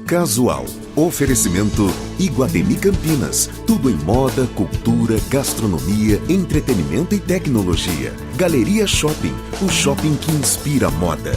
Casual. Oferecimento Iguatemi Campinas. Tudo em moda, cultura, gastronomia, entretenimento e tecnologia. Galeria Shopping. O shopping que inspira moda.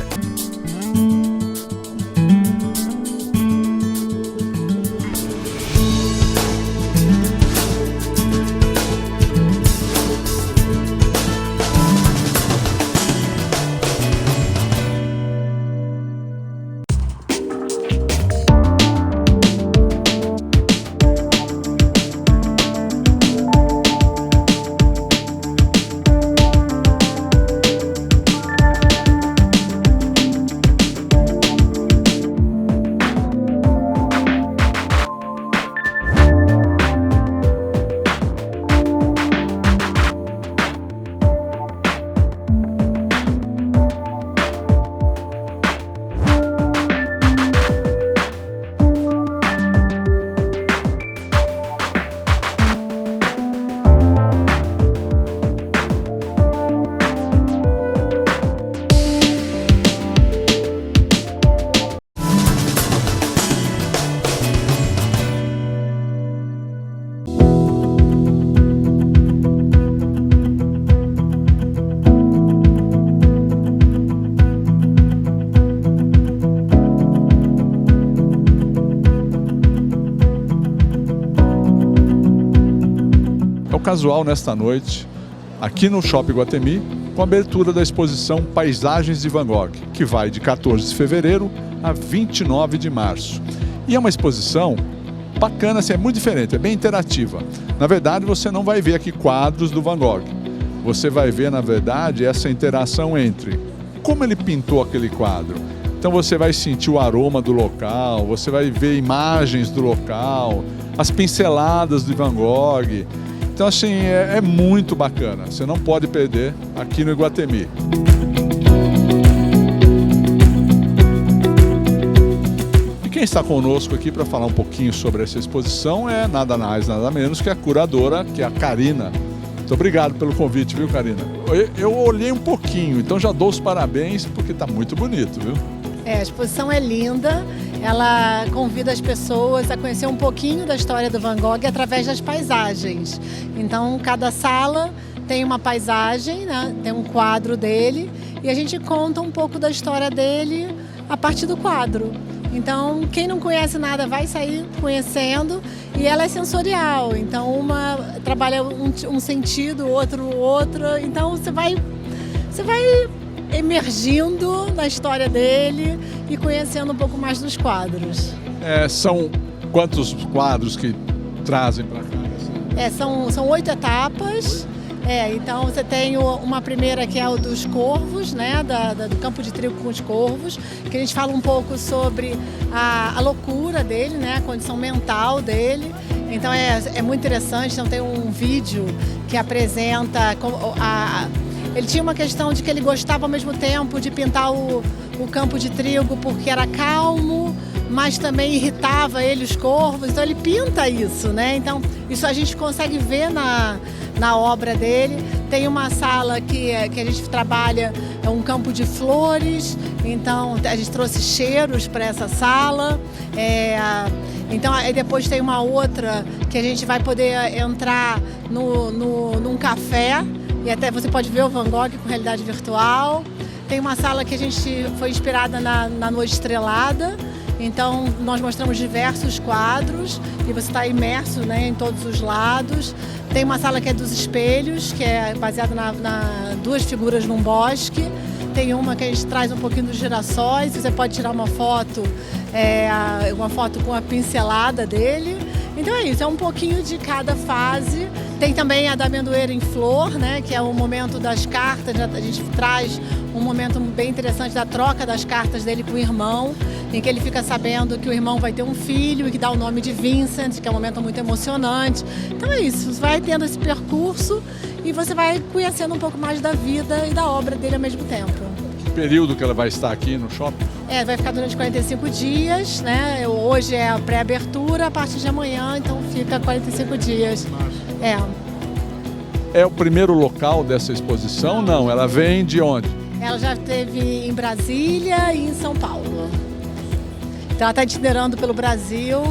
Casual nesta noite, aqui no Shopping Iguatemi, com a abertura da exposição Paisagens de Van Gogh, que vai de 14 de fevereiro a 29 de março. E é uma exposição bacana, assim, é muito diferente, é bem interativa. Na verdade, você não vai ver aqui quadros do Van Gogh. Você vai ver, na verdade, essa interação entre como ele pintou aquele quadro. Então você vai sentir o aroma do local, você vai ver imagens do local, as pinceladas de Van Gogh. Então, assim, é muito bacana. Você não pode perder aqui no Iguatemi. E quem está conosco aqui para falar um pouquinho sobre essa exposição é nada mais, nada menos que a curadora, que é a Karina. Muito obrigado pelo convite, viu, Karina? Eu olhei um pouquinho, então já dou os parabéns, porque está muito bonito, viu? A exposição é linda. Ela convida as pessoas a conhecer um pouquinho da história do Van Gogh através das paisagens. Então, cada sala tem uma paisagem, né? Tem um quadro dele e a gente conta um pouco da história dele a partir do quadro. Então, quem não conhece nada vai sair conhecendo e ela é sensorial. Então, uma trabalha um sentido, outro. Então, você vai emergindo na história dele e conhecendo um pouco mais dos quadros. São quantos quadros que trazem para cá? São 8 etapas. Então você tem uma primeira que é o dos corvos, né, do campo de trigo com os corvos, que a gente fala um pouco sobre a loucura dele, né, a condição mental dele. Então é muito interessante. Então tem um vídeo que apresenta ele tinha uma questão de que ele gostava ao mesmo tempo de pintar o campo de trigo porque era calmo, mas também irritava ele os corvos. Então ele pinta isso, né? Então isso a gente consegue ver na obra dele. Tem uma sala que a gente trabalha, é um campo de flores, então a gente trouxe cheiros para essa sala. Então aí depois tem uma outra que a gente vai poder entrar num café, e até você pode ver o Van Gogh com realidade virtual. Tem uma sala que a gente foi inspirada na Noite Estrelada. Então nós mostramos diversos quadros e você está imerso, né, em todos os lados. Tem uma sala que é dos espelhos, que é baseada na duas figuras num bosque. Tem uma que a gente traz um pouquinho dos girassóis, você pode tirar uma foto com a pincelada dele. Então é isso, é um pouquinho de cada fase. Tem também a da amendoeira em flor, né, que é o momento das cartas. A gente traz um momento bem interessante da troca das cartas dele com o irmão, em que ele fica sabendo que o irmão vai ter um filho e que dá o nome de Vincent, que é um momento muito emocionante. Então é isso, você vai tendo esse percurso e você vai conhecendo um pouco mais da vida e da obra dele ao mesmo tempo. Que período que ela vai estar aqui no shopping? Vai ficar durante 45 dias, né? Hoje é a pré-abertura, a partir de amanhã, então fica 45 dias. É o primeiro local dessa exposição? Não, ela vem de onde? Ela já esteve em Brasília e em São Paulo. Então ela está itinerando pelo Brasil,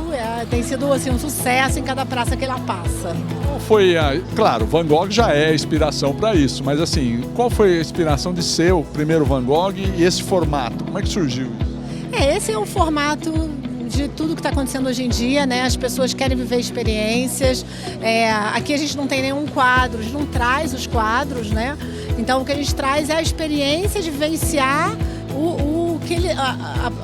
tem sido assim, um sucesso em cada praça que ela passa. Qual foi claro, Van Gogh já é inspiração para isso, mas assim, qual foi a inspiração de ser o primeiro Van Gogh e esse formato? Como é que surgiu isso? Esse é o formato de tudo que está acontecendo hoje em dia, né? As pessoas querem viver experiências. Aqui a gente não tem nenhum quadro, a gente não traz os quadros, né? Então o que a gente traz é a experiência de vivenciar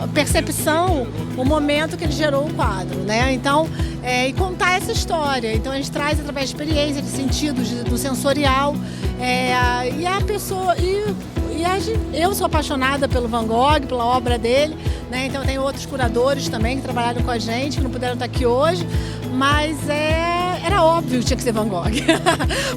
a percepção, o momento que ele gerou o quadro, né? Então, e contar essa história. Então a gente traz através de experiência, de sentidos, do sensorial, e a pessoa eu sou apaixonada pelo Van Gogh, pela obra dele, né? Então tem outros curadores também que trabalharam com a gente, que não puderam estar aqui hoje, mas era óbvio que tinha que ser Van Gogh,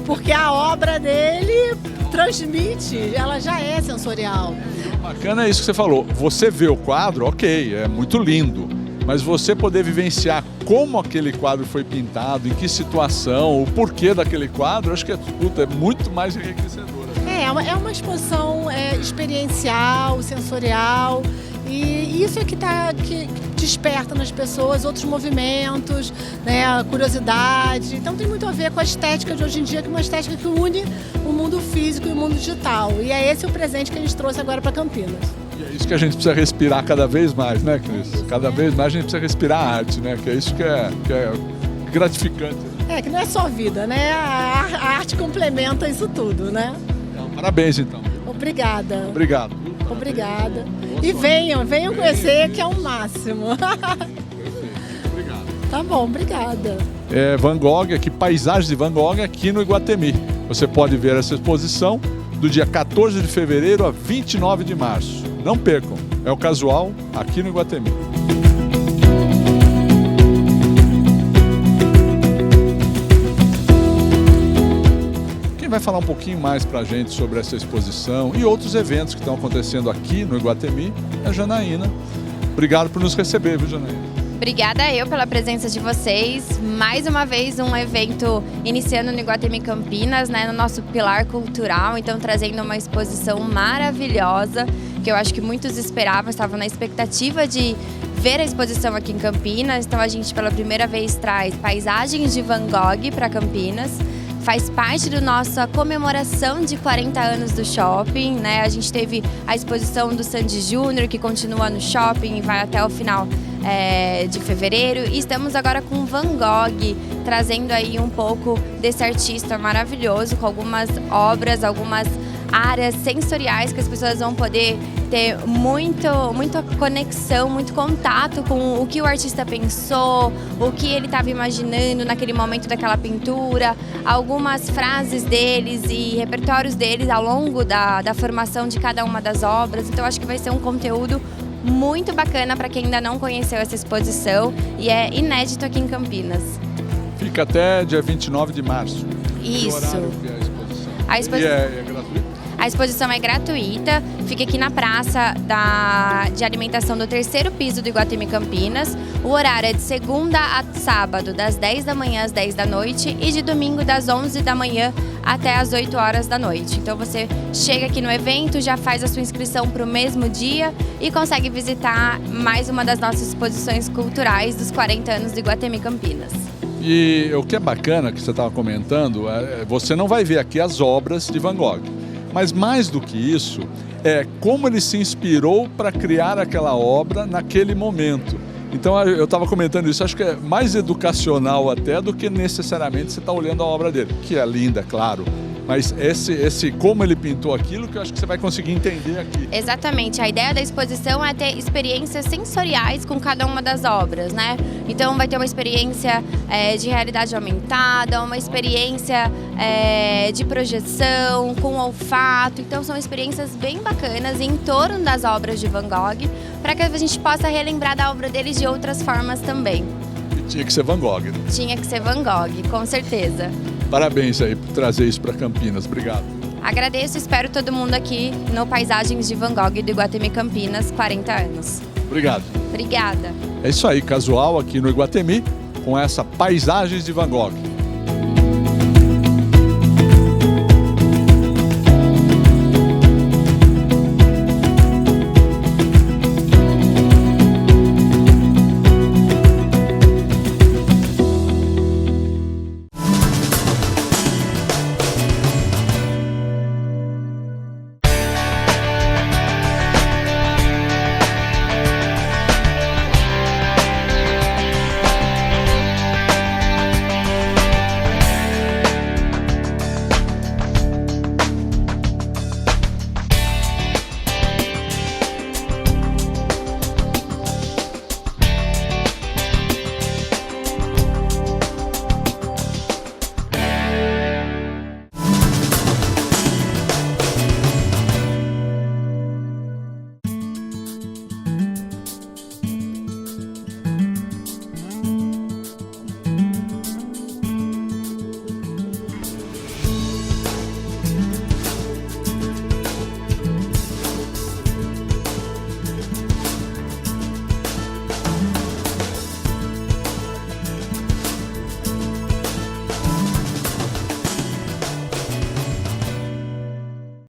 porque a obra dele transmite, ela já é sensorial. Bacana é isso que você falou. Você vê o quadro, ok, é muito lindo, mas você poder vivenciar como aquele quadro foi pintado, em que situação, o porquê daquele quadro, acho que é muito mais enriquecedor. É uma exposição experiencial, sensorial, e isso é que desperta nas pessoas outros movimentos, né, a curiosidade. Então tem muito a ver com a estética de hoje em dia, que é uma estética que une o mundo físico e o mundo digital. E é esse o presente que a gente trouxe agora para Campinas. E é isso que a gente precisa respirar cada vez mais, né, Cris? Cada vez mais a gente precisa respirar a arte, né? Que é isso que é gratificante. Que não é só vida, né? A arte complementa isso tudo, né? Parabéns, então. Obrigada. Obrigado. Obrigada. E venham conhecer, que é o máximo. Obrigado. Tá bom, obrigada. Van Gogh, aqui, Paisagens de Van Gogh, aqui no Iguatemi. Você pode ver essa exposição do dia 14 de fevereiro a 29 de março. Não percam, é o Casual, aqui no Iguatemi. Vai falar um pouquinho mais para a gente sobre essa exposição e outros eventos que estão acontecendo aqui no Iguatemi é a Janaína. Obrigado por nos receber, viu, Janaína? Obrigada eu pela presença de vocês. Mais uma vez um evento iniciando no Iguatemi Campinas, né, no nosso pilar cultural, então trazendo uma exposição maravilhosa, que eu acho que muitos esperavam, estavam na expectativa de ver a exposição aqui em Campinas. Então a gente pela primeira vez traz Paisagens de Van Gogh para Campinas. Faz parte da nossa comemoração de 40 anos do shopping, né? A gente teve a exposição do Sandy Júnior, que continua no shopping e vai até o final de fevereiro. E estamos agora com Van Gogh, trazendo aí um pouco desse artista maravilhoso, com algumas obras, algumas áreas sensoriais que as pessoas vão poder ter muita conexão, muito contato com o que o artista pensou, o que ele estava imaginando naquele momento daquela pintura, algumas frases deles e repertórios deles ao longo da formação de cada uma das obras. Então acho que vai ser um conteúdo muito bacana para quem ainda não conheceu essa exposição e é inédito aqui em Campinas. Fica até dia 29 de março. Isso. Que horário que é a exposição? E é gratuito? A exposição é gratuita, fica aqui na praça de alimentação do 3º piso do Iguatemi Campinas. O horário é de segunda a sábado, das 10 da manhã às 10 da noite e de domingo das 11 da manhã até as 8 horas da noite. Então você chega aqui no evento, já faz a sua inscrição para o mesmo dia e consegue visitar mais uma das nossas exposições culturais dos 40 anos do Iguatemi Campinas. E o que é bacana que você estava comentando, você não vai ver aqui as obras de Van Gogh. Mas mais do que isso, é como ele se inspirou para criar aquela obra naquele momento. Então eu estava comentando isso, acho que é mais educacional até do que necessariamente você está olhando a obra dele, que é linda, claro. Mas esse como ele pintou aquilo que eu acho que você vai conseguir entender aqui. Exatamente, a ideia da exposição é ter experiências sensoriais com cada uma das obras, né? Então vai ter uma experiência de realidade aumentada, uma experiência de projeção, com olfato. Então são experiências bem bacanas em torno das obras de Van Gogh, para que a gente possa relembrar da obra deles de outras formas também. E tinha que ser Van Gogh, né? Tinha que ser Van Gogh, com certeza. Parabéns aí por trazer isso para Campinas. Obrigado. Agradeço e espero todo mundo aqui no Paisagens de Van Gogh do Iguatemi Campinas, 40 anos. Obrigado. Obrigada. É isso aí, Casual aqui no Iguatemi com essa Paisagens de Van Gogh.